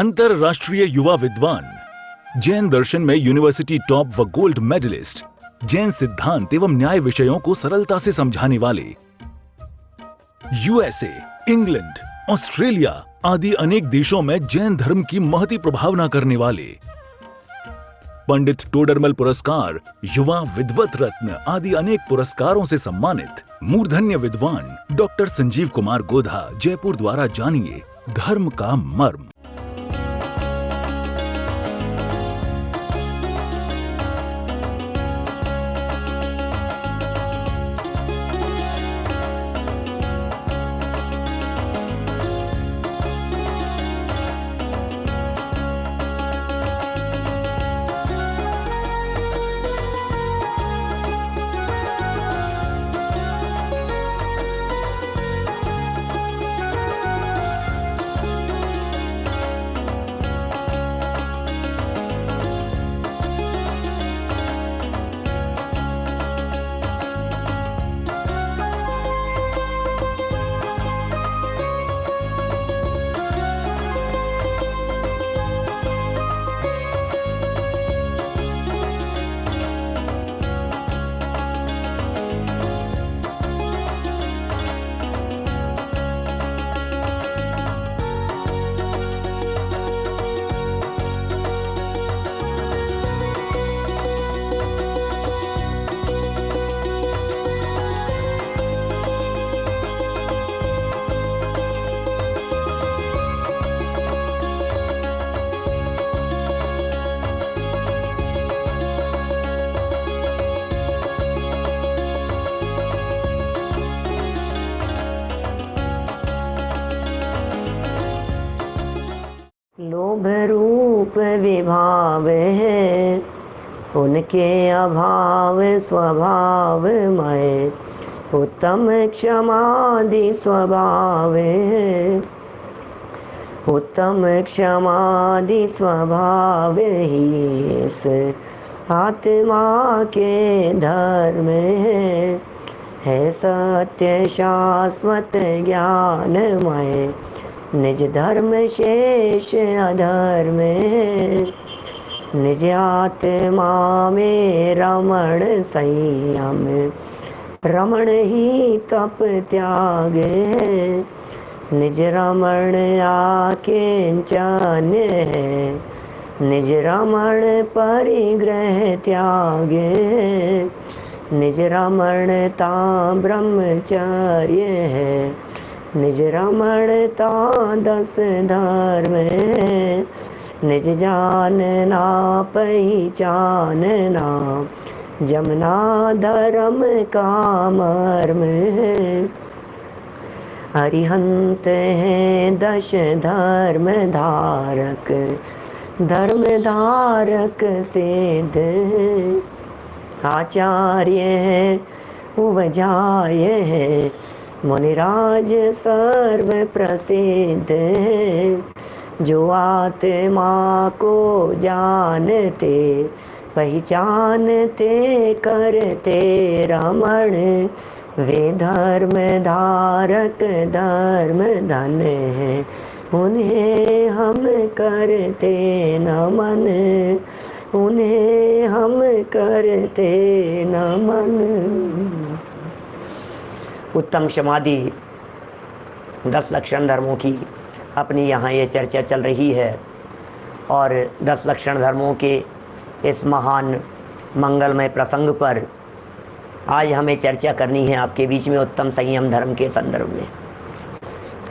अंतरराष्ट्रीय युवा विद्वान, जैन दर्शन में यूनिवर्सिटी टॉप व गोल्ड मेडलिस्ट, जैन सिद्धांत एवं न्याय विषयों को सरलता से समझाने वाले, यूएसए, इंग्लैंड, ऑस्ट्रेलिया आदि अनेक देशों में जैन धर्म की महती प्रभावना करने वाले, पंडित टोडरमल पुरस्कार, युवा विद्वत रत्न आदि अनेक पुरस्कारों से सम्मानित मूर्धन्य विद्वान डॉक्टर संजीव कुमार गोधा जयपुर द्वारा जानिए धर्म का मर्म। लोभ रूप विभाव है, उनके अभाव स्वभाव मय, उत्तम क्षमादि स्वभाव है, उत्तम क्षमादि स्वभाव ही इस आत्मा के धर्म है सत्य शाश्वत ज्ञानमय, निज धर्म शेष अधर्म, निज आत्मा में रमण संयम, रमण ही तप त्याग है, निज रमण आकिंचन है, निज रमण परिग्रह त्याग है, निज रमणता ब्रह्मचर्य है, निज रमणता 10 धर्म है, निज जानना पहचानना जमना धर्म का मर्म है, अरिहंत है 10 धर्म धारक, धर्म धारक सिद्ध है, आचार्य है उपजाय है, मुनिराज सर्व प्रसिद्ध है, जो आत्मा को जानते पहचानते करते रमण, वे धर्म धारक धर्म धन है, उन्हें हम करते नमन, उन्हें हम करते नमन। उत्तम क्षमादि 10 लक्षण धर्मों की अपनी यहाँ ये चर्चा चल रही है और 10 लक्षण धर्मों के इस महान मंगलमय प्रसंग पर आज हमें चर्चा करनी है आपके बीच में उत्तम संयम धर्म के संदर्भ में।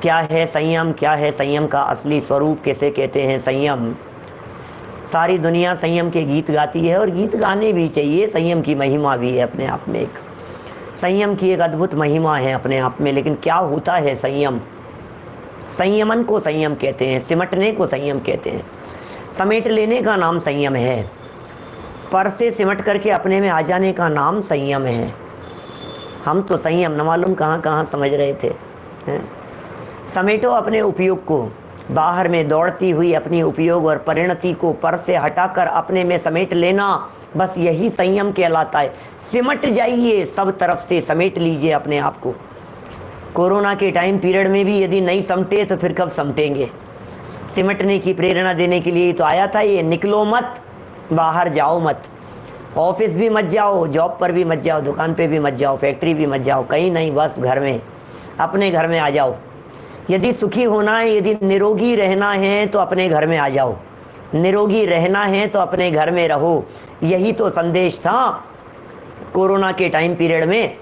क्या है संयम, क्या है संयम का असली स्वरूप, कैसे कहते हैं संयम। सारी दुनिया संयम के गीत गाती है और गीत गाने भी चाहिए, संयम की महिमा भी है अपने आप में, एक संयम की एक अद्भुत महिमा है अपने आप में। लेकिन क्या होता है संयम? संयमन को संयम कहते हैं, सिमटने को संयम कहते हैं, समेट लेने का नाम संयम है, पर से सिमट करके अपने में आ जाने का नाम संयम है। हम तो संयम न मालूम कहाँ कहाँ समझ रहे थे। समेटो अपने उपयोग को, बाहर में दौड़ती हुई अपनी उपयोग और परिणति को पर से हटाकर अपने में समेट लेना, बस यही संयम कहलाता है। सिमट जाइए, सब तरफ से समेट लीजिए अपने आप को। कोरोना के टाइम पीरियड में भी यदि नहीं समटे तो फिर कब समटेंगे। सिमटने की प्रेरणा देने के लिए तो आया था ये। निकलो मत, बाहर जाओ मत, ऑफिस भी मत जाओ, जॉब पर भी मत जाओ, दुकान पे भी मत जाओ, फैक्ट्री भी मत जाओ, कहीं नहीं, बस घर में, अपने घर में आ जाओ। यदि सुखी होना है, यदि निरोगी रहना है तो अपने घर में आ जाओ, निरोगी रहना है तो अपने घर में रहो। यही तो संदेश था कोरोना के टाइम पीरियड में।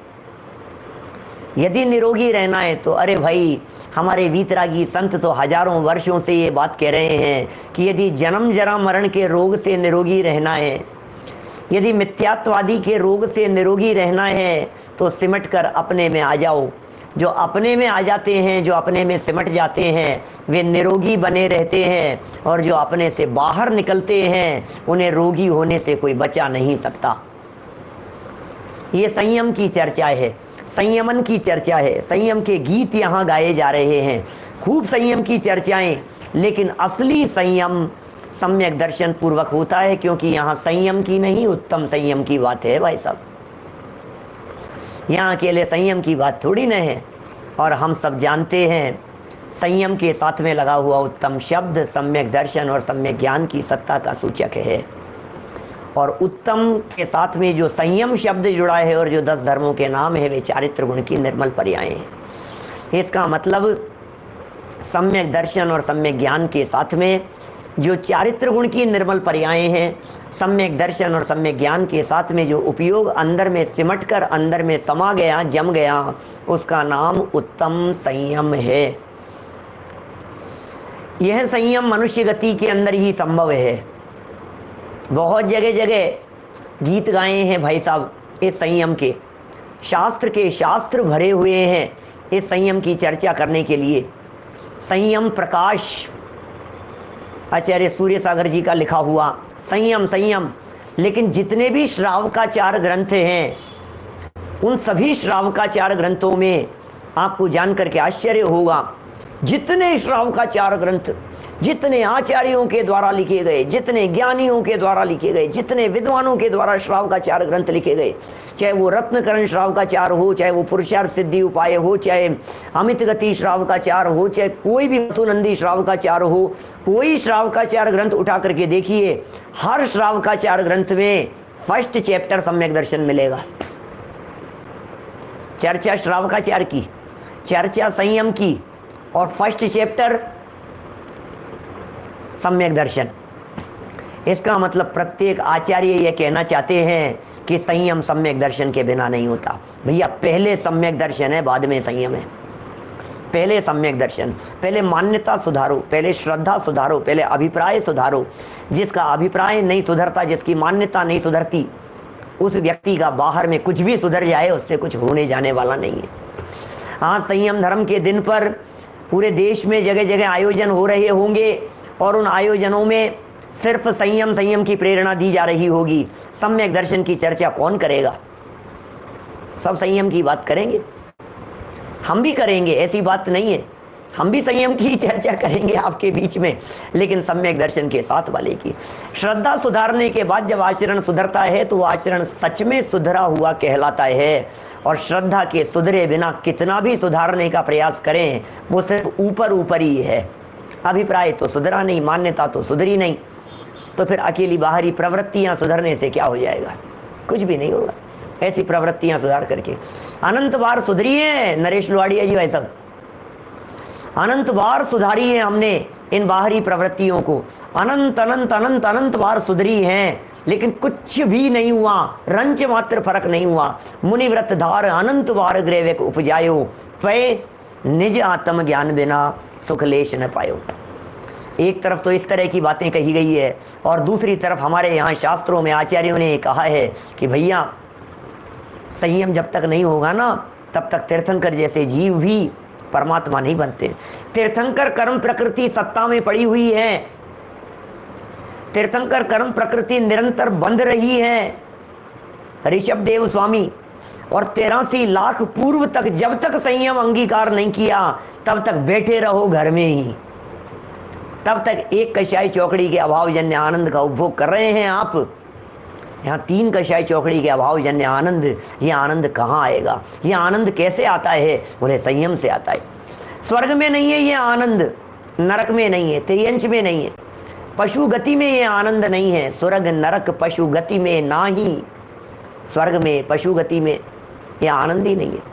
यदि निरोगी रहना है तो अरे भाई, हमारे वीतरागी संत तो हजारों वर्षों से ये बात कह रहे हैं कि यदि जन्म जरा मरण के रोग से निरोगी रहना है, यदि मिथ्यात्वादी के रोग से निरोगी रहना है तो सिमट कर अपने में आ जाओ। जो अपने में आ जाते हैं, जो अपने में सिमट जाते हैं, वे निरोगी बने रहते हैं, और जो अपने से बाहर निकलते हैं उन्हें रोगी होने से कोई बचा नहीं सकता। ये संयम की चर्चा है, संयमन की चर्चा है। संयम के गीत यहाँ गाए जा रहे हैं, खूब संयम की चर्चाएं, लेकिन असली संयम सम्यक दर्शन पूर्वक होता है, क्योंकि यहाँ संयम की नहीं, उत्तम संयम की बात है भाई साहब। यहाँ अकेले संयम की बात थोड़ी न है। और हम सब जानते हैं संयम के साथ में लगा हुआ उत्तम शब्द सम्यक दर्शन और सम्यक ज्ञान की सत्ता का सूचक है। और उत्तम के साथ में जो संयम शब्द जुड़ा है और जो 10 धर्मों के नाम है, वे चारित्र गुण की निर्मल पर्याय हैं। इसका मतलब सम्यक दर्शन और सम्यक ज्ञान के साथ में जो चारित्र गुण की निर्मल पर्याय हैं, सम्यक दर्शन और सम्यक ज्ञान के साथ में जो उपयोग अंदर में सिमट कर अंदर में समा गया, जम गया, उसका नाम उत्तम संयम है। यह संयम मनुष्य गति के अंदर ही संभव है। बहुत जगह जगह गीत गाए हैं भाई साहब इस संयम के, शास्त्र भरे हुए हैं इस संयम की चर्चा करने के लिए। संयम प्रकाश आचार्य सूर्य सागर जी का लिखा हुआ संयम संयम। लेकिन जितने भी श्रावकाचार ग्रंथ हैं, उन सभी श्रावकाचार ग्रंथों में आपको जान करके आश्चर्य होगा, जितने श्रावकाचार ग्रंथ, जितने आचार्यों के द्वारा लिखे गए, जितने ज्ञानियों के द्वारा लिखे गए, जितने विद्वानों के द्वारा श्रावकाचार ग्रंथ लिखे गए, चाहे वो रत्नकरण श्रावकाचार हो, चाहे वो पुरुषार्थ सिद्धि उपाय हो, चाहे अमित गति श्रावकाचार हो, चाहे कोई भी वसुनंदी श्रावकाचार हो, कोई श्रावकाचार ग्रंथ उठा करके देखिए, हर श्रावकाचार ग्रंथ में फर्स्ट चैप्टर सम्यक दर्शन मिलेगा। चर्चा श्रावकाचार की, चर्चा संयम की, और फर्स्ट चैप्टर सम्यक दर्शन। इसका मतलब प्रत्येक आचार्य यह कहना चाहते हैं कि संयम सम्यक दर्शन के बिना नहीं होता। भैया पहले सम्यक दर्शन है, बाद में संयम है। पहले सम्यक दर्शन, पहले मान्यता सुधारो, पहले श्रद्धा सुधारो, पहले अभिप्राय सुधारो। जिसका अभिप्राय नहीं सुधरता, जिसकी मान्यता नहीं सुधरती, उस व्यक्ति का बाहर में कुछ भी सुधर जाए उससे कुछ होने जाने वाला नहीं है। हाँ, संयम धर्म के दिन पर पूरे देश में जगह जगह आयोजन हो रहे होंगे, और उन आयोजनों में सिर्फ संयम की प्रेरणा दी जा रही होगी। सम्यक दर्शन की चर्चा कौन करेगा? सब संयम की बात करेंगे, हम भी करेंगे, ऐसी बात नहीं है, हम भी संयम की चर्चा करेंगे आपके बीच में, लेकिन सम्यक दर्शन के साथ वाले की। श्रद्धा सुधारने के बाद जब आचरण सुधरता है तो वो आचरण सच में सुधरा हुआ कहलाता है। और श्रद्धा के सुधरे बिना कितना भी सुधारने का प्रयास करें, वो सिर्फ ऊपर ऊपर ही है। अभिप्राय तो सुधरा नहीं, मान्यता तो सुधरी नहीं, तो फिर अकेली बाहरी प्रवृत्तियां सुधरने से क्या हो जाएगा? कुछ भी नहीं होगा। ऐसी प्रवृत्तियां सुधार करके अनंत बार सुधरी है नरेश लोहाड़िया जी, भाई साहब अनंत बार सुधारी है हमने इन बाहरी प्रवृत्तियों को, अनंत अनंत अनंत अनंत बार सुधरी हैं, लेकिन कुछ भी नहीं हुआ, रंच मात्र फर्क नहीं हुआ। मुनिव्रत धार अनंत बार ग्रेविक उपजायो, पे निज आत्म ज्ञान बिना सुख लेश न पायो। एक तरफ तो इस तरह की बातें कही गई है, और दूसरी तरफ हमारे यहाँ शास्त्रों में आचार्यों ने कहा है कि भैया संयम जब तक नहीं होगा ना, तब तक तीर्थंकर जैसे जीव भी परमात्मा नहीं बनते। तीर्थंकर कर्म प्रकृति सत्ता में पड़ी हुई है, तीर्थंकर कर्म प्रकृति निरंतर बंध रही है। ऋषभ देव स्वामी और 83 लाख पूर्व तक जब तक संयम अंगीकार नहीं किया, तब तक बैठे रहो घर में ही, तब तक एक कषाय चौकड़ी के अभावजन्य आनंद का उपभोग कर रहे हैं आप। यहाँ 3 कषाय चौकड़ी के अभावजन्य आनंद, ये आनंद कहाँ आएगा? ये आनंद कैसे आता है? बोले संयम से आता है। स्वर्ग में नहीं है ये आनंद, नरक में नहीं है, त्रियंच में नहीं है, पशु गति में ये आनंद नहीं है। स्वर्ग नरक पशु गति में ना ही, स्वर्ग में पशु गति में ये आनंद ही नहीं है।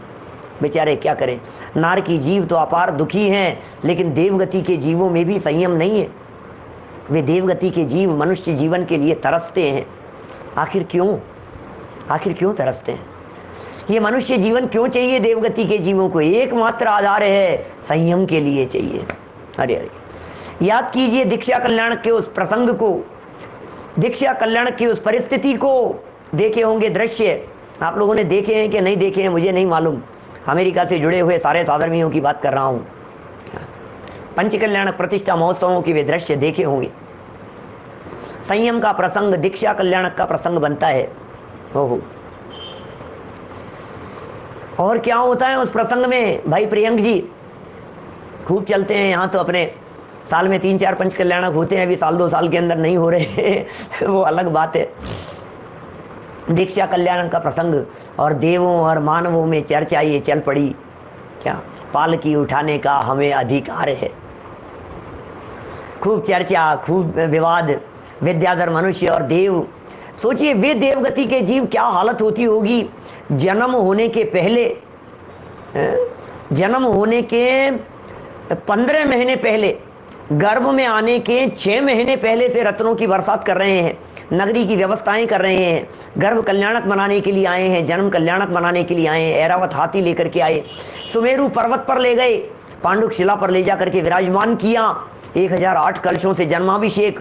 बेचारे क्या करें, नार की जीव तो अपार दुखी हैं, लेकिन देवगति के जीवों में भी संयम नहीं है। वे देवगति के जीव मनुष्य जीवन के लिए तरसते हैं। आखिर क्यों, आखिर क्यों तरसते हैं? ये मनुष्य जीवन क्यों चाहिए देवगति के जीवों को? एकमात्र आधार है संयम के लिए चाहिए। अरे अरे, याद कीजिए दीक्षा कल्याण के उस प्रसंग को, दीक्षा कल्याण की उस परिस्थिति को। देखे होंगे दृश्य, आप लोगों ने देखे हैं कि नहीं देखे हैं मुझे नहीं मालूम। अमेरिका से जुड़े हुए सारे साधर्मियों की बात कर रहा हूँ। पंचकल्याण प्रतिष्ठा महोत्सवों के वे दृश्य देखे होंगे। संयम का प्रसंग दीक्षा कल्याण का प्रसंग बनता है। ओहो, और क्या होता है उस प्रसंग में? भाई प्रियंक जी खूब चलते हैं यहाँ तो, अपने साल में 3-4 पंच कल्याणक होते हैं, अभी साल 2 साल के अंदर नहीं हो रहे वो अलग बात है। दीक्षा कल्याण का प्रसंग और देवों और मानवों में चर्चा ये चल पड़ी, क्या पालकी उठाने का हमें अधिकार है। खूब चर्चा, खूब विवाद, विद्याधर मनुष्य और देव। सोचिए वे देवगति के जीव क्या हालत होती होगी जन्म होने के पहले, जन्म होने के 15 महीने पहले, गर्भ में आने के 6 महीने पहले से रत्नों की बरसात कर रहे हैं, नगरी की व्यवस्थाएं कर रहे हैं, गर्भ कल्याणक मनाने के लिए आए हैं, जन्म कल्याणक मनाने के लिए आए हैं। ऐरावत हाथी लेकर के आए, सुमेरु पर्वत पर ले गए, पांडुक शिला पर ले जाकर के विराजमान किया, 1008 कलशों से जन्माभिषेक।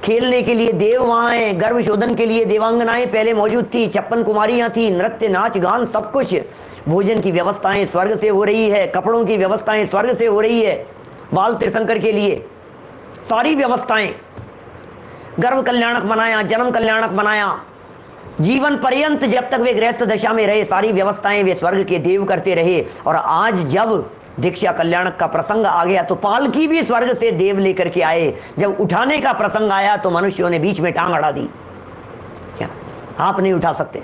खेलने के लिए देव वहाँ आए, गर्भ शोधन के लिए देवांगनाएं पहले मौजूद थी, 56 कुमारियाँ थी, नृत्य नाच गान सब कुछ। भोजन की व्यवस्थाएं स्वर्ग से हो रही है, कपड़ों की व्यवस्थाएं स्वर्ग से हो रही है, बाल तीर्थंकर के लिए सारी व्यवस्थाएं। गर्भ कल्याणक मनाया, जन्म कल्याणक मनाया, जीवन पर्यंत जब तक वे गृहस्थ दशा में रहे सारी व्यवस्थाएं वे स्वर्ग के देव करते रहे। और आज जब दीक्षा कल्याणक का प्रसंग आ गया तो पालकी भी स्वर्ग से देव लेकर के आए। जब उठाने का प्रसंग आया तो मनुष्यों ने बीच में टांग अड़ा दी। क्या आप नहीं उठा सकते?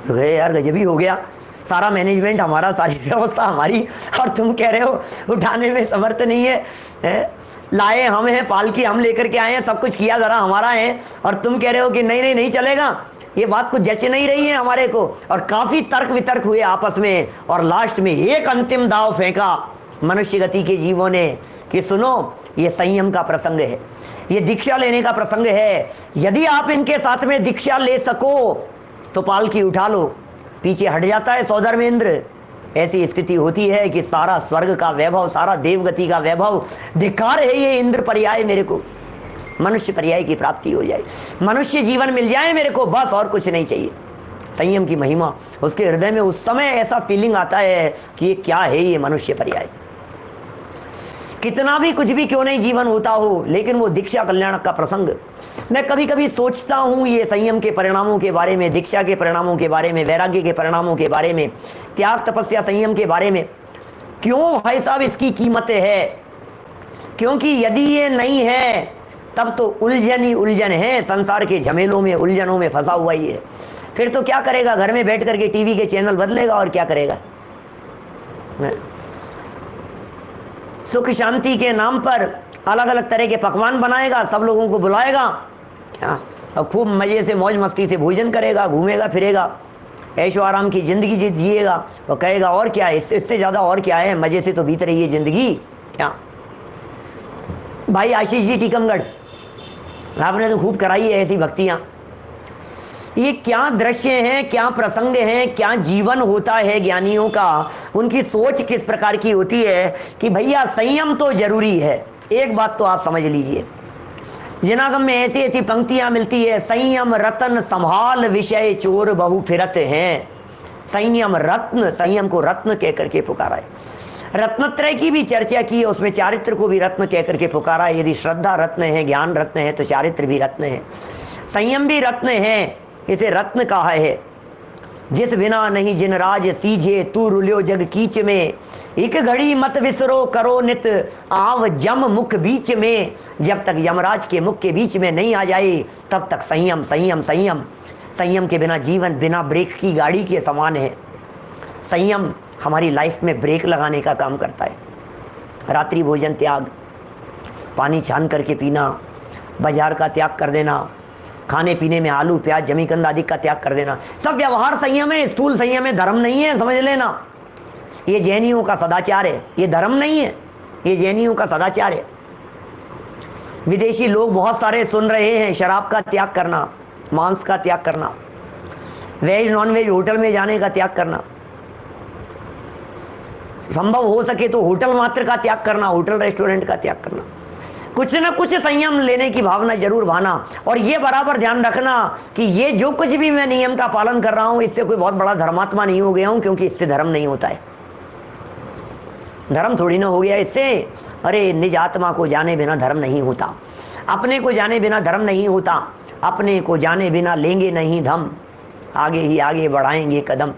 तो यार गजब ही हो गया, सारा मैनेजमेंट हमारा, सारी व्यवस्था हमारी, और तुम कह रहे हो उठाने में समर्थ नहीं है? लाए हम हैं, पालकी हम लेकर के आए हैं, सब कुछ किया जरा हमारा है, और तुम कह रहे हो कि नहीं नहीं नहीं चलेगा। ये बात कुछ जच नहीं रही है हमारे को। और काफी तर्क वितर्क हुए आपस में, और लास्ट में एक अंतिम दाव फेंका मनुष्य गति के जीवों ने कि सुनो, ये संयम का प्रसंग है, ये दीक्षा लेने का प्रसंग है। यदि आप इनके साथ में दीक्षा ले सको तो पालकी उठा लो। पीछे हट जाता है सौधर्मेंद्र। ऐसी स्थिति होती है कि सारा स्वर्ग का वैभव, सारा देवगति का वैभव, धिक्कार है ये इंद्र पर्याय, मेरे को मनुष्य पर्याय की प्राप्ति हो जाए, मनुष्य जीवन मिल जाए मेरे को, बस और कुछ नहीं चाहिए। संयम की महिमा उसके हृदय में उस समय ऐसा फीलिंग आता है कि ये क्या है, ये मनुष्य पर्याय। कितना भी कुछ भी क्यों नहीं जीवन होता हो, लेकिन वो दीक्षा कल्याण का प्रसंग, मैं कभी कभी सोचता हूँ ये संयम के परिणामों के बारे में, दीक्षा के परिणामों के बारे में, वैराग्य के परिणामों के बारे में, त्याग तपस्या संयम के बारे में, क्यों भाई साहब इसकी कीमत है। क्योंकि यदि ये नहीं है तब तो उलझन ही उलझन है, संसार के झमेलों में, उलझनों में फंसा हुआ ही है। फिर तो क्या करेगा, घर में बैठ करके टीवी के चैनल बदलेगा और क्या करेगा। सुख शांति के नाम पर अलग अलग तरह के पकवान बनाएगा, सब लोगों को बुलाएगा, क्या, और खूब मजे से मौज मस्ती से भोजन करेगा, घूमेगा फिरेगा, ऐशो आराम की जिंदगी जिएगा, और कहेगा और क्या है, इससे ज़्यादा और क्या है, मजे से तो बीत रही है जिंदगी। क्या भाई आशीष जी टीकमगढ़, आपने तो खूब कराई है ऐसी भक्तियाँ। ये क्या दृश्य हैं, क्या प्रसंग हैं, क्या जीवन होता है ज्ञानियों का, उनकी सोच किस प्रकार की होती है कि भैया संयम तो जरूरी है। एक बात तो आप समझ लीजिए, जिनागम में ऐसी ऐसी पंक्तियां मिलती है, संयम रत्न संभाल विषय चोर बहु फिरत हैं। संयम रत्न, संयम को रत्न कह करके पुकारा है। रत्नत्रय की भी चर्चा की है, उसमें चारित्र को भी रत्न कह करके पुकारा है। यदि श्रद्धा रत्न है, ज्ञान रत्न है, तो चारित्र भी रत्न है, संयम भी रत्न है। इसे रत्न कहा है। जिस बिना नहीं जिन राज सीझे, तू रुलियो जग कीच में, एक घड़ी मत विसरो करो नित आव जम मुख बीच में। जब तक यमराज के मुख के बीच में नहीं आ जाए तब तक संयम संयम संयम। संयम के बिना जीवन बिना ब्रेक की गाड़ी के समान है। संयम हमारी लाइफ में ब्रेक लगाने का काम करता है। रात्रि भोजन त्याग, पानी छान करके पीना, बाजार का त्याग कर देना, खाने पीने में आलू प्याज जमीकंद आदि का त्याग कर देना, सब व्यवहार संयम है, स्थूल संयम है, धर्म नहीं है, समझ लेना। ये जैनियों का सदाचार है, ये धर्म नहीं है, ये जैनियों का सदाचार है। विदेशी लोग बहुत सारे सुन रहे हैं, शराब का त्याग करना, मांस का त्याग करना, वेज नॉन वेज होटल में जाने का त्याग करना, संभव हो सके तो होटल मात्र का त्याग करना, होटल रेस्टोरेंट का त्याग करना, कुछ ना कुछ संयम लेने की भावना जरूर भाना। और ये बराबर ध्यान रखना कि ये जो कुछ भी मैं नियम का पालन कर रहा हूं, इससे कोई बहुत बड़ा धर्मात्मा नहीं हो गया हूं, क्योंकि इससे धर्म नहीं होता है। धर्म थोड़ी ना हो गया इससे। अरे निज आत्मा को जाने बिना धर्म नहीं होता, अपने को जाने बिना धर्म नहीं होता, अपने को जाने बिना लेंगे नहीं धम, आगे ही आगे बढ़ाएंगे कदम।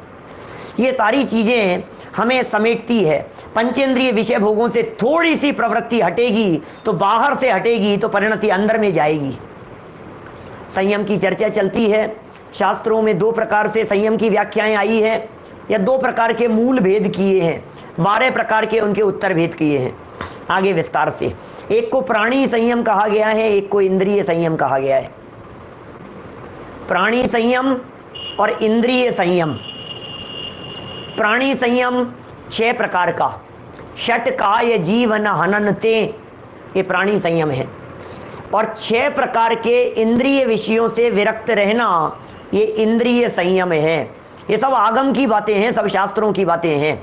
ये सारी चीजें हमें समेटती है। पंचेंद्रिय विषय भोगों से थोड़ी सी प्रवृत्ति हटेगी तो बाहर से हटेगी तो परिणति अंदर में जाएगी। संयम की चर्चा चलती है, शास्त्रों में 2 प्रकार से संयम की व्याख्याएं आई है, या 2 प्रकार के मूल भेद किए हैं, 12 प्रकार के उनके उत्तर भेद किए हैं आगे विस्तार से। एक को प्राणी संयम कहा गया है, एक को इंद्रिय संयम कहा गया है। प्राणी संयम और इंद्रिय संयम। प्राणी संयम 6 प्रकार का, षट काय जीवन हननते, ये प्राणी संयम है। और 6 प्रकार के इंद्रिय विषयों से विरक्त रहना, ये इंद्रिय संयम है। ये सब आगम की बातें हैं, सब शास्त्रों की बातें हैं।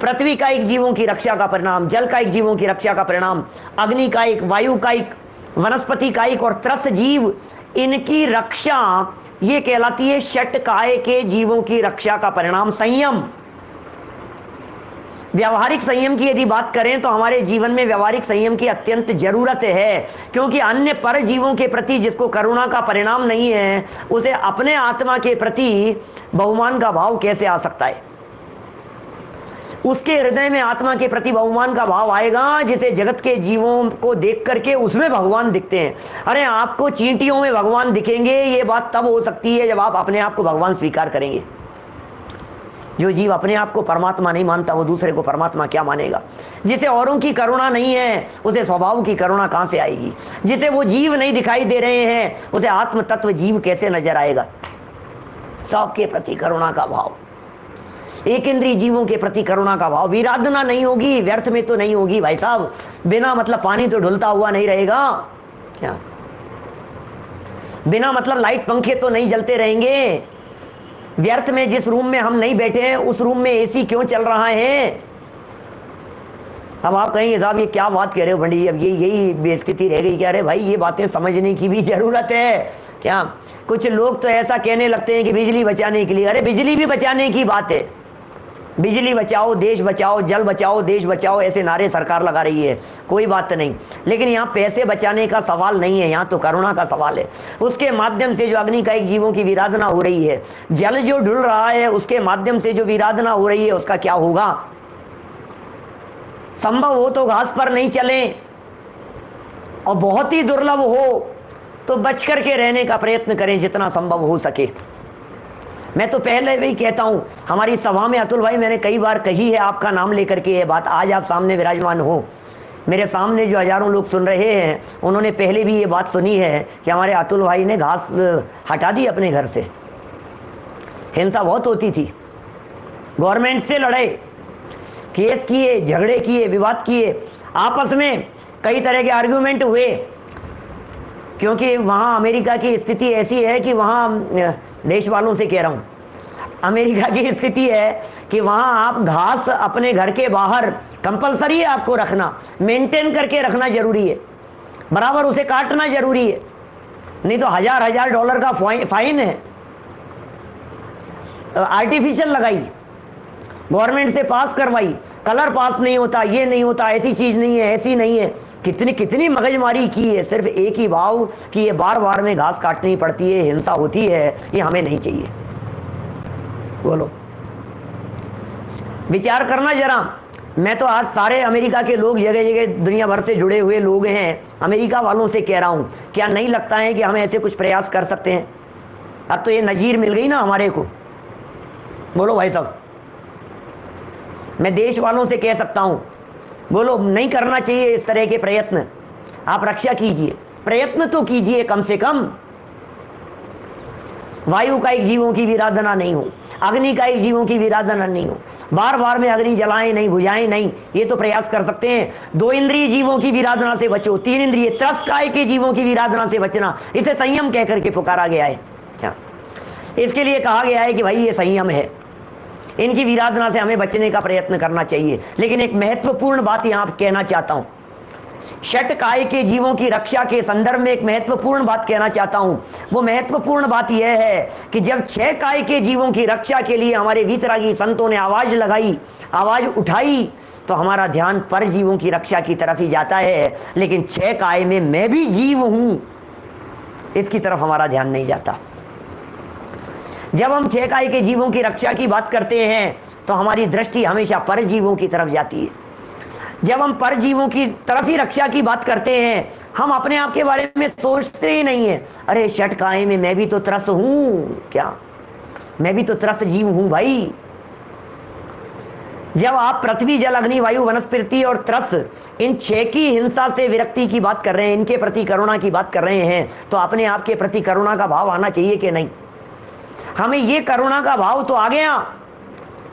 पृथ्वी का एक जीवों की रक्षा का परिणाम, जल का एक जीवों की रक्षा का परिणाम, अग्नि का एक, वायु का एक, वनस्पति का एक और त्रस जीव, इनकी रक्षा ये कहलाती है षट काय के जीवों की रक्षा का परिणाम संयम। व्यावहारिक संयम की यदि बात करें तो हमारे जीवन में व्यावहारिक संयम की अत्यंत जरूरत है, क्योंकि अन्य पर जीवों के प्रति जिसको करुणा का परिणाम नहीं है, उसे अपने आत्मा के प्रति बहुमान का भाव कैसे आ सकता है। उसके हृदय में आत्मा के प्रति बहुमान का भाव आएगा जिसे जगत के जीवों को देख करके उसमें भगवान दिखते हैं। अरे आपको चींटियों में भगवान दिखेंगे, ये बात तब हो सकती है जब आप अपने आप को भगवान स्वीकार करेंगे। जो जीव अपने आप को परमात्मा नहीं मानता वो दूसरे को परमात्मा क्या मानेगा। जिसे औरों की करुणा नहीं है उसे स्वभाव की करुणा कहां से आएगी। जिसे वो जीव नहीं दिखाई दे रहे हैं उसे आत्म तत्व जीव कैसे नजर आएगा। सबके प्रति करुणा का भाव, एक इंद्रिय जीवों के प्रति करुणा का भाव। विराधना नहीं होगी, व्यर्थ में तो नहीं होगी भाई साहब। बिना मतलब पानी तो ढुलता हुआ नहीं रहेगा क्या, बिना मतलब लाइट पंखे तो नहीं जलते रहेंगे। व्यर्थ में जिस रूम में हम नहीं बैठे हैं उस रूम में एसी क्यों चल रहा है। अब आप कहेंगे साहब ये क्या बात कह रहे हो पंडित जी, अब यही बेइज्जती रह गई क्या। अरे भाई ये बातें समझने की भी जरूरत है क्या। कुछ लोग तो ऐसा कहने लगते हैं कि बिजली बचाने के लिए, अरे बिजली भी बचाने की बात है। बिजली बचाओ देश बचाओ, जल बचाओ देश बचाओ, ऐसे नारे सरकार लगा रही है, कोई बात नहीं। लेकिन यहाँ पैसे बचाने का सवाल नहीं है, यहाँ तो करुणा का सवाल है। उसके माध्यम से जो अग्नि का एक जीवों की विराधना हो रही है, जल जो ढुल रहा है उसके माध्यम से जो विराधना हो रही है उसका क्या होगा। संभव हो तो घास पर नहीं चलें और बहुत ही दुर्लभ हो तो बच करके रहने का प्रयत्न करें जितना संभव हो सके। मैं तो पहले भी कहता हूं, हमारी सभा में अतुल भाई मैंने कई बार कही है आपका नाम लेकर के ये बात, आज आप सामने विराजमान हो। मेरे सामने जो हजारों लोग सुन रहे हैं उन्होंने पहले भी ये बात सुनी है कि हमारे अतुल भाई ने घास हटा दी अपने घर से। हिंसा बहुत होती थी, गवर्नमेंट से लड़े, केस किए, झगड़े किए, विवाद किए, आपस में कई तरह के आर्ग्यूमेंट हुए। क्योंकि वहाँ अमेरिका की स्थिति ऐसी है कि वहाँ, देश वालों से कह रहा हूँ, अमेरिका की स्थिति है कि वहाँ आप घास अपने घर के बाहर कंपलसरी है आपको रखना, मेंटेन करके रखना जरूरी है, बराबर उसे काटना जरूरी है, नहीं तो हजार $1000 का फाइन है। आर्टिफिशियल लगाई, गवर्नमेंट से पास करवाई, कलर पास नहीं होता, ये नहीं होता, ऐसी चीज नहीं है, ऐसी नहीं है, कितनी मगजमारी की है सिर्फ एक ही भाव कि ये बार बार में घास काटनी पड़ती है, हिंसा होती है, ये हमें नहीं चाहिए। बोलो, विचार करना जरा। मैं तो आज सारे अमेरिका के लोग, जगह जगह दुनिया भर से जुड़े हुए लोग हैं, अमेरिका वालों से कह रहा हूं, क्या नहीं लगता है कि हम ऐसे कुछ प्रयास कर सकते हैं। अब तो ये नजीर मिल गई ना हमारे को। बोलो भाई साहब, मैं देश वालों से कह सकता हूं बोलो, नहीं करना चाहिए इस तरह के प्रयत्न। आप रक्षा कीजिए, प्रयत्न तो कीजिए कम से कम। वायु का एक जीवों की विराधना नहीं हो, अग्नि का एक जीवों की विराधना नहीं हो, बार बार में अग्नि जलाएं नहीं, बुझाएं नहीं, ये तो प्रयास कर सकते हैं। 2 इंद्रिय जीवों की विराधना से बचो, 3 इंद्रिय त्रस्त काय के जीवों की विराधना से बचना, इसे संयम कह करके पुकारा गया है। क्या इसके लिए कहा गया है कि भाई ये संयम है, इनकी विराधना से हमें बचने का प्रयत्न करना चाहिए। लेकिन एक महत्वपूर्ण बात यहां कहना चाहता हूं, षट काय के जीवों की रक्षा के संदर्भ में एक महत्वपूर्ण बात कहना चाहता हूं। वो महत्वपूर्ण बात यह है कि जब 6 काय के जीवों की रक्षा के लिए हमारे वीतरागी संतों ने आवाज लगाई, आवाज उठाई, तो हमारा ध्यान पर जीवों की रक्षा की तरफ ही जाता है। लेकिन 6 काय में मैं भी जीव हूं, इसकी तरफ हमारा ध्यान नहीं जाता। जब हम 6 काय के जीवों की रक्षा की बात करते हैं तो हमारी दृष्टि हमेशा पर जीवों की तरफ जाती है। जब हम पर जीवों की तरफ ही रक्षा की बात करते हैं, हम अपने आप के बारे में सोचते ही नहीं है। अरे षट काय में मैं भी तो त्रस्त हूं, क्या मैं भी तो त्रस्त जीव हूं भाई। जब आप पृथ्वी, जल, अग्नि, वायु, वनस्पति और त्रस्त, इन 6 की हिंसा से विरक्ति की बात कर रहे हैं, इनके प्रति करुणा की बात कर रहे हैं, तो अपने आप के प्रति करुणा का भाव आना चाहिए कि नहीं। हमें ये करुणा का भाव तो आ गया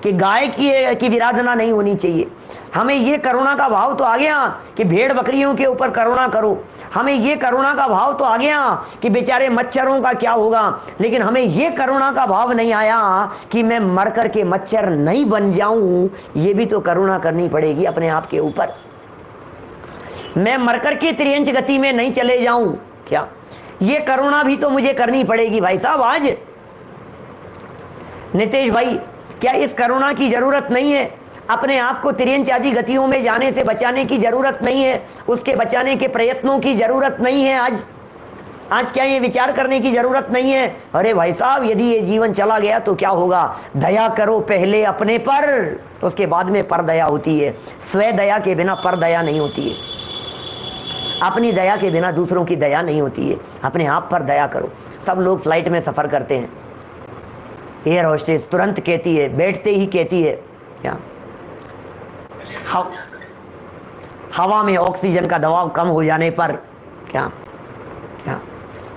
कि गाय की विराधना नहीं होनी चाहिए। हमें ये करुणा का भाव तो आ गया कि भेड़ बकरियों के ऊपर करुणा करो। हमें ये करुणा का भाव तो आ गया कि बेचारे मच्छरों का क्या होगा। लेकिन हमें ये करुणा का भाव नहीं आया कि मैं मर कर के मच्छर नहीं बन जाऊं। ये भी तो करुणा करनी पड़ेगी अपने आप के ऊपर। मैं मर कर के त्रियंच गति में नहीं चले जाऊं, क्या ये करुणा भी तो मुझे करनी पड़ेगी भाई साहब। आज नितेश भाई, क्या इस करुणा की जरूरत नहीं है? अपने आप को तिर्यंच आदि गतियों में जाने से बचाने की जरूरत नहीं है, उसके बचाने के प्रयत्नों की जरूरत नहीं है। आज क्या ये विचार करने की जरूरत नहीं है? अरे भाई साहब, यदि ये जीवन चला गया तो क्या होगा? दया करो पहले अपने पर, उसके बाद में पर दया होती है। स्वयं दया के बिना पर दया नहीं होती है, अपनी दया के बिना दूसरों की दया नहीं होती है। अपने आप पर दया करो। सब लोग फ्लाइट में सफर करते हैं, एयर होस्टेस तुरंत कहती है, बैठते ही कहती है, क्या हवा में ऑक्सीजन का दबाव कम हो जाने पर क्या क्या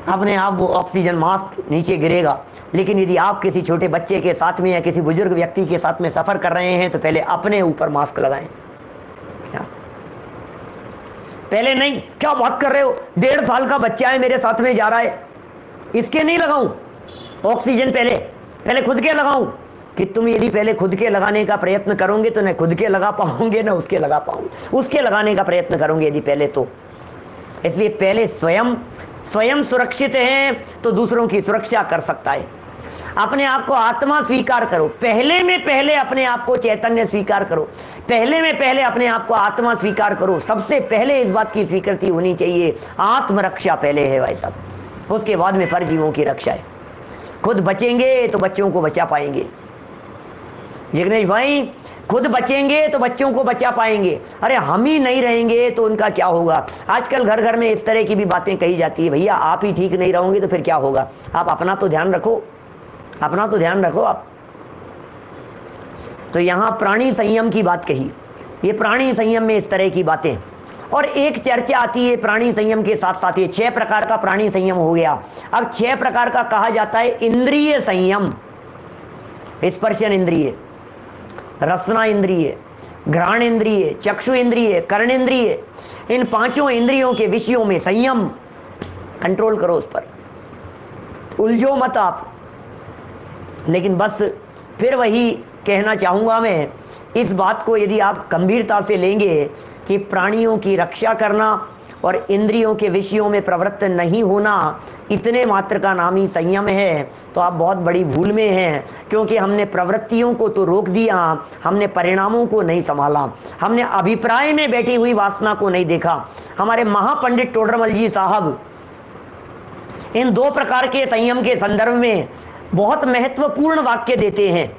अपने आप वो ऑक्सीजन मास्क नीचे गिरेगा। लेकिन यदि आप किसी छोटे बच्चे के साथ में या किसी बुजुर्ग व्यक्ति के साथ में सफर कर रहे हैं तो पहले अपने ऊपर मास्क लगाएं। क्या पहले नहीं, क्या बात कर रहे हो, 1.5 साल का बच्चा है मेरे साथ में जा रहा है, इसके नहीं लगाऊं ऑक्सीजन? पहले खुद के लगाऊं? कि तुम यदि पहले खुद के लगाने का प्रयत्न करोगे तो न खुद के लगा पाओगे न उसके लगा पाओगे। उसके लगाने का प्रयत्न करोगे यदि पहले तो। इसलिए पहले स्वयं सुरक्षित है तो दूसरों की सुरक्षा कर सकता है। अपने आप को आत्मा स्वीकार करो, पहले अपने आप को चैतन्य स्वीकार करो, पहले अपने आप को आत्मा स्वीकार करो। सबसे पहले इस बात की स्वीकृति होनी चाहिए, आत्मरक्षा पहले है भाई साहब, उसके बाद में परजीवों की रक्षा है। खुद बचेंगे तो बच्चों को बचा पाएंगे। जिग्नेश भाई, खुद बचेंगे तो बच्चों को बचा पाएंगे। अरे हम ही नहीं रहेंगे तो उनका क्या होगा? आजकल घर घर में इस तरह की भी बातें कही जाती है, भैया आप ही ठीक नहीं रहोगे तो फिर क्या होगा? आप अपना तो ध्यान रखो, अपना तो ध्यान रखो आप। तो यहां प्राणी संयम की बात कही, ये प्राणी संयम में इस तरह की बातें। और एक चर्चा आती है प्राणी संयम के साथ साथ, ये 6 प्रकार का प्राणी संयम हो गया। अब 6 प्रकार का कहा जाता है इंद्रिय संयम। स्पर्शन इंद्रिय, रसना इंद्रिय, घ्राण इंद्रिय, चक्षु इंद्रिय, कर्ण इंद्रिय, इन 5 इंद्रियों के विषयों में संयम, कंट्रोल करो उस पर, उलझो मत आप। लेकिन बस फिर वही कहना चाहूंगा मैं, इस बात को यदि आप गंभीरता से लेंगे कि प्राणियों की रक्षा करना और इंद्रियों के विषयों में प्रवृत्त नहीं होना इतने मात्र का नाम ही संयम है, तो आप बहुत बड़ी भूल में हैं। क्योंकि हमने प्रवृत्तियों को तो रोक दिया, हमने परिणामों को नहीं संभाला, हमने अभिप्राय में बैठी हुई वासना को नहीं देखा। हमारे महापंडित टोडरमल जी साहब इन 2 प्रकार के संयम के संदर्भ में बहुत महत्वपूर्ण वाक्य देते हैं।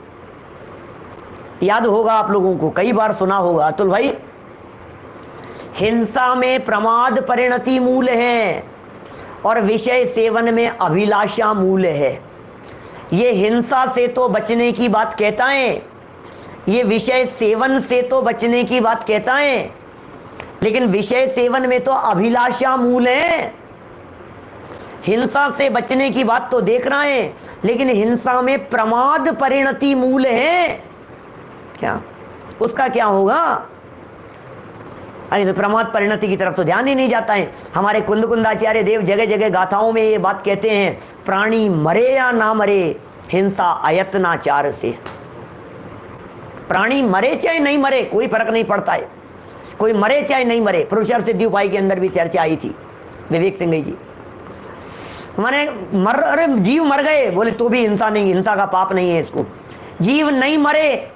याद होगा आप लोगों को, कई बार सुना होगा अतुल भाई, हिंसा में प्रमाद परिणति मूल है और विषय सेवन में अभिलाषा मूल है। ये हिंसा से तो बचने की बात कहता है, ये विषय सेवन से तो बचने की बात कहता है। लेकिन विषय सेवन में तो अभिलाषा मूल है। हिंसा से बचने की बात तो देख रहे हैं, लेकिन हिंसा में प्रमाद परिणति मूल है। क्या उसका क्या होगा? अरे तो प्रमाद परिणति की तरफ तो ध्यान ही नहीं जाता है। हमारे कुंद कुंदाचार्य देव जगह जगह गाथाओं में ये बात कहते हैं, प्राणी मरे या ना मरे, हिंसा अयत्नाचार से। प्राणी मरे चाहे नहीं मरे कोई फर्क नहीं पड़ता है, कोई मरे चाहे नहीं मरे। पुरुषार्थ सिद्धि उपाय के अंदर भी चर्चा आई थी, विवेक सिंह जी माने अरे जीव मर गए, बोले तो भी हिंसा नहीं, हिंसा का पाप नहीं है इसको। जीव नहीं मरे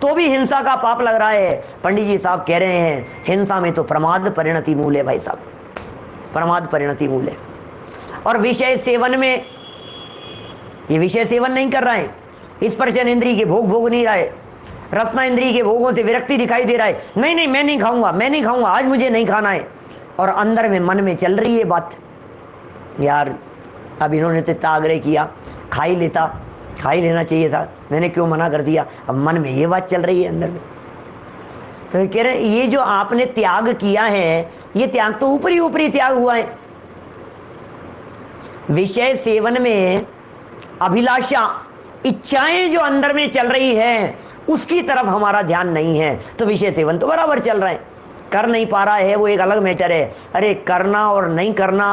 तो भी हिंसा का पाप लग रहा है। पंडित जी साहब कह रहे हैं हिंसा में तो प्रमाद परिणति मूल है भाई साहब, प्रमाद परिणति मूल है। और विषय सेवन में, ये विषय सेवन नहीं कर रहा है, स्पर्शन इंद्रिय के भोग भोग नहीं रहा है, रसना इंद्रिय के भोगों से विरक्ति दिखाई दे रहा है, नहीं नहीं मैं नहीं खाऊंगा, मैं नहीं खाऊंगा, आज मुझे नहीं खाना है। और अंदर में मन में चल रही है बात, यार अब इन्होंने तो इतना आग्रह किया, खा ही लेता, खा ही लेना चाहिए था, मैंने क्यों मना कर दिया। अब मन में ये बात चल रही है अंदर में। तो कह रहे हैं ये जो आपने त्याग किया है, ये त्याग तो ऊपरी ऊपरी त्याग हुआ है। विषय सेवन में अभिलाषा, इच्छाएं जो अंदर में चल रही है उसकी तरफ हमारा ध्यान नहीं है, तो विषय सेवन तो बराबर चल रहा है। कर नहीं पा रहा है वो एक अलग मैटर है। अरे करना और नहीं करना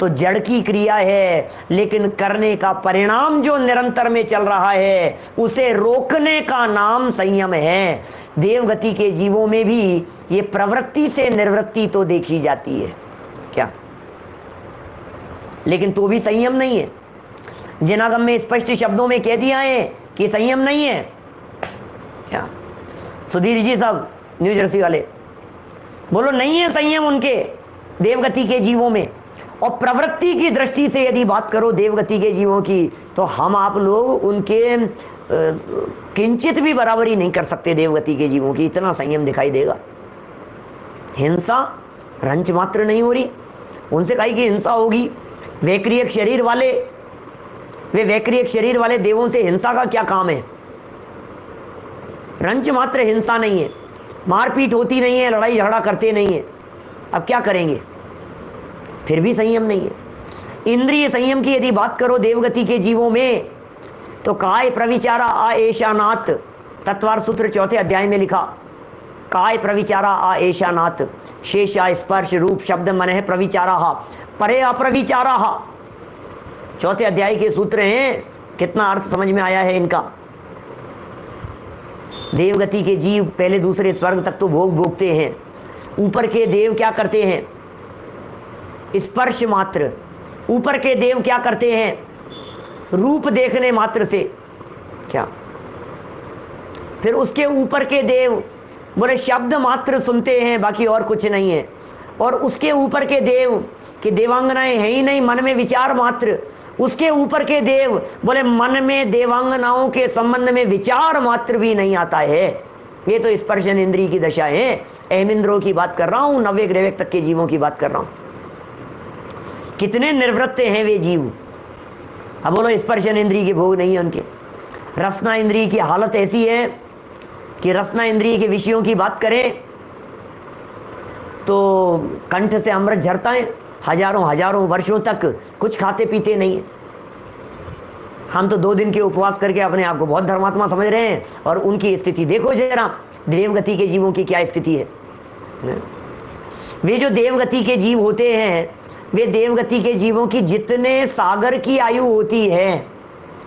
तो जड़ की क्रिया है, लेकिन करने का परिणाम जो निरंतर में चल रहा है उसे रोकने का नाम संयम है। देवगति के जीवों में भी ये प्रवृत्ति से निवृत्ति तो देखी जाती है क्या, लेकिन तो भी संयम नहीं है। जिनागम में स्पष्ट शब्दों में कह दिया है कि संयम नहीं है। क्या सुधीर जी साहब न्यू जर्सी वाले, बोलो नहीं है संयम उनके देवगति के जीवों में। और प्रवृत्ति की दृष्टि से यदि बात करो देवगति के जीवों की, तो हम आप लोग उनके किंचित भी बराबरी नहीं कर सकते देवगति के जीवों की, इतना संयम दिखाई देगा। हिंसा रंच मात्र नहीं हो रही, उनसे कही कि हिंसा होगी। वैक्रियक शरीर वाले, वे वैक्रियक शरीर वाले देवों से हिंसा का क्या काम है? रंच मात्र हिंसा नहीं है, मारपीट होती नहीं है, लड़ाई झगड़ा करते नहीं है, अब क्या करेंगे? फिर भी संयम नहीं है। इंद्रिय संयम की यदि बात करो देवगति के जीवों में, तो काय प्रविचारा आ ऐशानाथ, तत्वार सूत्र 4 अध्याय में लिखा, काय प्रविचारा आ ऐशानाथ, शेषा स्पर्श रूप शब्द मनः प्रविचारा परे अप्रविचारा। 4 अध्याय के सूत्र हैं, कितना अर्थ समझ में आया है इनका। देवगति के जीव पहले दूसरे स्वर्ग तक तो भोग भोगते हैं, ऊपर के देव क्या करते हैं? स्पर्श मात्र। ऊपर के देव क्या करते हैं? रूप देखने मात्र से। क्या फिर उसके ऊपर के देव बोले शब्द मात्र सुनते हैं, बाकी और कुछ नहीं है। और उसके ऊपर के देव कि देवांगनाएं है ही नहीं, मन में विचार मात्र। उसके ऊपर के देव बोले मन में देवांगनाओं के संबंध में विचार मात्र भी नहीं आता है। ये तो स्पर्शन इंद्रिय की दशा है। अहमिंद्रों की बात कर रहा हूं, नव्य ग्रह तक के जीवों की बात कर रहा हूं। कितने निर्वृत्त हैं वे जीव। अब बोलो स्पर्शन इंद्रिय के भोग नहीं है उनके। रसना इंद्रिय की हालत ऐसी है कि रसना इंद्रिय के विषयों की बात करें तो कंठ से अमृत झरता है, हजारों हजारों वर्षों तक कुछ खाते पीते नहीं है। हम तो 2 दिन के उपवास करके अपने आप को बहुत धर्मात्मा समझ रहे हैं, और उनकी स्थिति देखो जरा, देवगति के जीवों की क्या स्थिति है। वे जो देवगति के जीव होते हैं, वे देवगति के जीवों की जितने सागर की आयु होती है,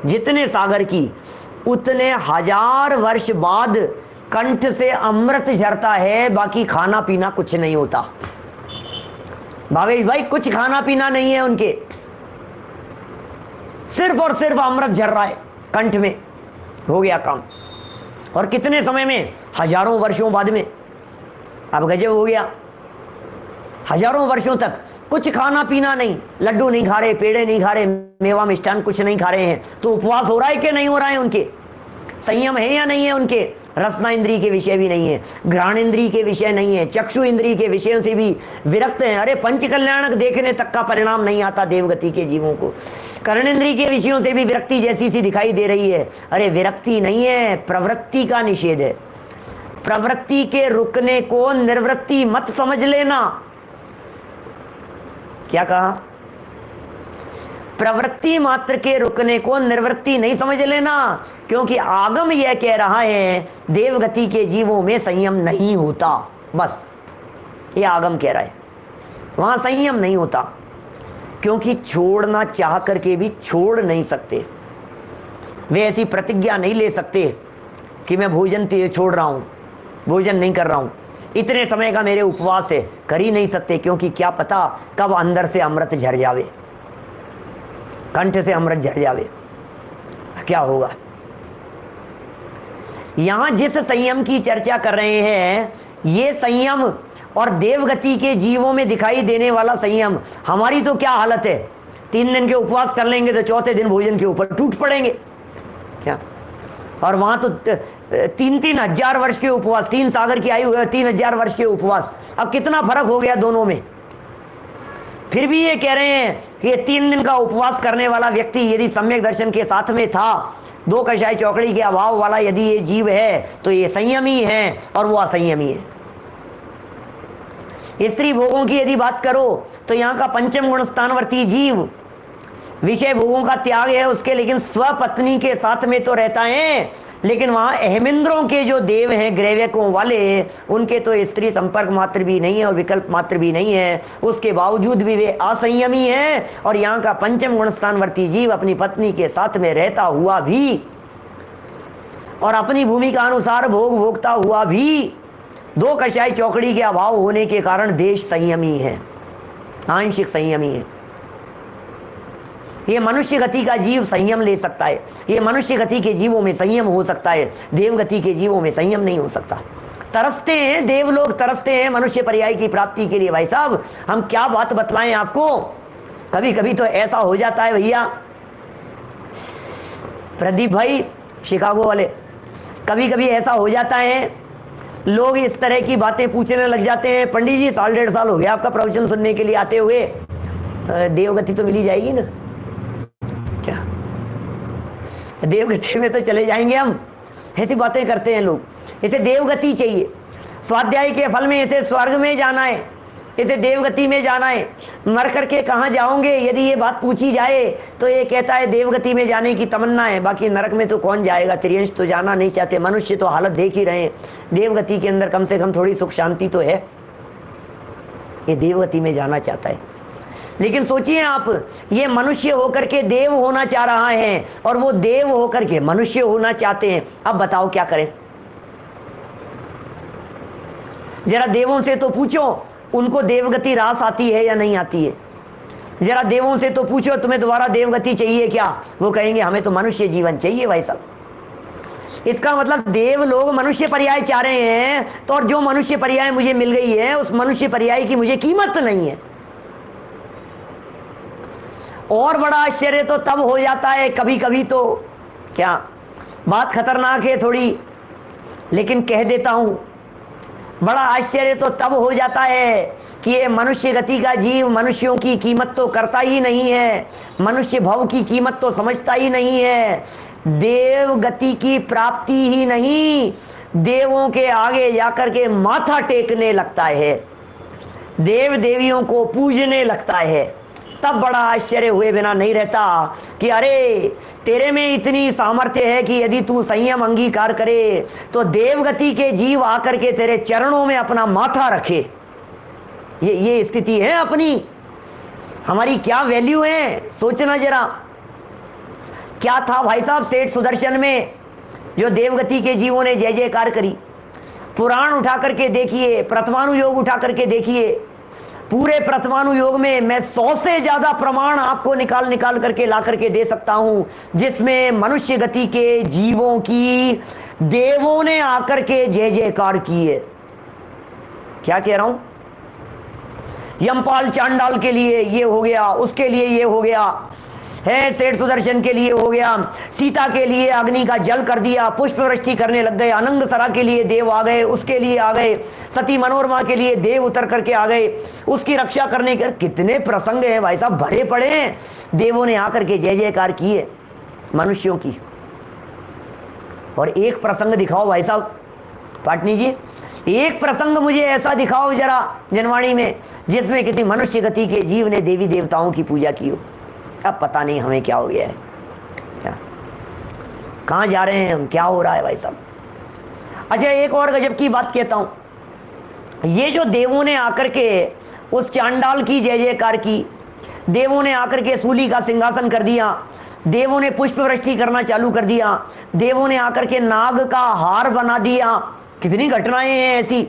जितने सागर की, उतने 1000 वर्ष बाद कंठ से अमृत झरता है, बाकी खाना पीना कुछ नहीं होता। भावेश भाई कुछ खाना पीना नहीं है उनके, सिर्फ और सिर्फ अमृत झर रहा है कंठ में, हो गया काम। और कितने समय में? हजारों वर्षों बाद में। अब गजब हो गया, हजारों वर्षों तक कुछ खाना पीना नहीं, लड्डू नहीं खा रहे, पेड़े नहीं खा रहे, मेवा मिष्ठान कुछ नहीं खा रहे हैं। तो उपवास हो रहा है कि नहीं हो रहा है? उनके संयम है या नहीं है? उनके रसना इंद्रिय के विषय भी नहीं है, घ्राण इंद्रिय के विषय नहीं है, चक्षु इंद्रिय के विषयों से भी विरक्त हैं। अरे पंच कल्याणक देखने तक का परिणाम नहीं आता देवगति के जीवों को। कर्ण इंद्रिय के विषयों से भी विरक्ति जैसी सी दिखाई दे रही है। अरे विरक्ति नहीं है, प्रवृत्ति का निषेध है। प्रवृत्ति के रुकने को निर्वृत्ति मत समझ लेना। क्या कहा? प्रवृत्ति मात्र के रुकने को निर्वृत्ति नहीं समझ लेना, क्योंकि आगम यह कह रहा है देवगति के जीवों में संयम नहीं होता। बस ये आगम कह रहा है, वहां संयम नहीं होता, क्योंकि छोड़ना चाह करके भी छोड़ नहीं सकते। वे ऐसी प्रतिज्ञा नहीं ले सकते कि मैं भोजन छोड़ रहा हूं, भोजन नहीं कर रहा हूं, इतने समय का मेरे उपवास है, कर ही नहीं सकते, क्योंकि क्या पता कब अंदर से अमृत झर जावे, कंठ से अमृत झर जावे, क्या होगा। यहां जिस संयम की चर्चा कर रहे हैं, ये संयम और देवगति के जीवों में दिखाई देने वाला संयम, हमारी तो क्या हालत है, 3 दिन के उपवास कर लेंगे तो चौथे दिन भोजन के ऊपर टूट पड़ेंगे क्या। और वहां तो 3-3 हजार वर्ष के उपवास, 3 सागर की आयु है, 3,000 वर्ष के उपवास, अब कितना फर्क हो गया दोनों में। फिर भी ये कह रहे हैं कि ये 3 दिन का उपवास करने वाला व्यक्ति यदि सम्यक दर्शन के साथ में था, 2 कषाय चौकड़ी के अभाव वाला यदि ये जीव है, तो ये संयमी है और वो असंयमी है। स्त्री भोगों की यदि बात करो तो यहाँ का पंचम गुण स्थानवर्ती जीव विषय भोगों का त्याग है उसके, लेकिन स्वपत्नी के साथ में तो रहता है, लेकिन वहां अहमिंद्रों के जो देव हैं ग्रैवकों वाले, उनके तो स्त्री संपर्क मात्र भी नहीं है और विकल्प मात्र भी नहीं है, उसके बावजूद भी वे असंयमी हैं। और यहाँ का पंचम गुण स्थानवर्ती जीव अपनी पत्नी के साथ में रहता हुआ भी और अपनी भूमिका अनुसार भोग भोगता हुआ भी 2 कषाय चौकड़ी के अभाव होने के कारण देश संयमी है, आंशिक संयमी है। ये मनुष्य गति का जीव संयम ले सकता है, ये मनुष्य गति के जीवों में संयम हो सकता है, देवगति के जीवों में संयम नहीं हो सकता। तरसते हैं देवलोग, तरसते हैं मनुष्य पर्याय की प्राप्ति के लिए। भाई साहब हम क्या बात बतलाएं आपको, कभी कभी तो ऐसा हो जाता है भैया, प्रदीप भाई शिकागो वाले, कभी कभी ऐसा हो जाता है लोग इस तरह की बातें पूछने लग जाते हैं, पंडित जी 1.5 साल हो गया आपका प्रवचन सुनने के लिए आते हुए, देवगति तो मिली जाएगी ना, क्या देवगति में तो चले जाएंगे हम, ऐसी बातें करते हैं लोग। इसे देवगति चाहिए, स्वाध्याय के फल में इसे स्वर्ग में जाना है, इसे देवगति में जाना है। मर करके कहाँ जाओगे यदि ये बात पूछी जाए तो ये कहता है देवगति में जाने की तमन्ना है, बाकी नरक में तो कौन जाएगा, त्रियंश तो जाना नहीं चाहते। मनुष्य तो हालत देख ही रहे हैं, देवगति के अंदर कम से कम थोड़ी सुख शांति तो है, ये देवगति में जाना चाहता है। लेकिन सोचिए आप, ये मनुष्य होकर के देव होना चाह रहा है और वो देव होकर के मनुष्य होना चाहते हैं, अब बताओ क्या करें। जरा देवों से तो पूछो उनको देवगति रास आती है या नहीं आती है, जरा देवों से तो पूछो तुम्हें दोबारा देवगति चाहिए क्या, वो कहेंगे हमें तो मनुष्य जीवन चाहिए भाई साहब। इसका मतलब देव लोग मनुष्य पर्याय चाह रहे हैं, तो और जो मनुष्य पर्याय मुझे मिल गई है उस मनुष्य पर्याय की मुझे कीमत नहीं है। और बड़ा आश्चर्य तो तब हो जाता है कभी कभी, तो क्या बात खतरनाक है थोड़ी लेकिन कह देता हूं, बड़ा आश्चर्य तो तब हो जाता है कि ये मनुष्य गति का जीव मनुष्यों की कीमत तो करता ही नहीं है, मनुष्य भव की कीमत तो समझता ही नहीं है, देव गति की प्राप्ति ही नहीं देवों के आगे जाकर के माथा टेकने लगता है, देव देवियों को पूजने लगता है। तब बड़ा आश्चर्य हुए बिना नहीं रहता कि अरे तेरे में इतनी सामर्थ्य है कि यदि तू संयम अंगीकार करे तो देवगति के जीव आकर के तेरे चरणों में अपना माथा रखे। ये स्थिति है अपनी, हमारी क्या वैल्यू है सोचना जरा। क्या था भाई साहब सेठ सुदर्शन में जो देवगति के जीवों ने जय जयकार करी। पुराण उठा करके देखिए, प्रथमानुयोग उठा करके देखिए, पूरे प्रथमानुयोग में मैं 100 से ज्यादा प्रमाण आपको निकाल करके ला करके दे सकता हूं जिसमें मनुष्य गति के जीवों की देवों ने आकर के जय जयकार की है। क्या कह रहा हूं, यमपाल चांडाल के लिए ये हो गया, उसके लिए ये हो गया है, सेठ सुदर्शन के लिए हो गया, सीता के लिए अग्नि का जल कर दिया, पुष्प वृष्टि करने लग गए, अनंग सरा के लिए देव आ गए, उसके लिए आ गए, सती मनोरमा के लिए देव उतर करके आ गए, उसकी रक्षा करने के कितने प्रसंग हैं भाई साहब, भरे पड़े हैं। देवों ने आकर के जय जयकार की है मनुष्यों की। और एक प्रसंग दिखाओ भाई साहब, पाटनी जी, एक प्रसंग मुझे ऐसा दिखाओ जरा जनवाणी में जिसमें किसी मनुष्य गति के जीव ने देवी देवताओं की पूजा की हो। अब पता नहीं हमें क्या हो गया है, क्या कहाँ जा रहे हैं हम, क्या हो रहा है भाई साहब। अच्छा, एक और गजब की बात कहता हूं, ये जो देवों ने आकर के उस चांडाल की जय जयकार की, देवों ने आकर के सूली का सिंहासन कर दिया, देवों ने पुष्प वृष्टि करना चालू कर दिया, देवों ने आकर के नाग का हार बना दिया, कितनी घटनाएं हैं ऐसी।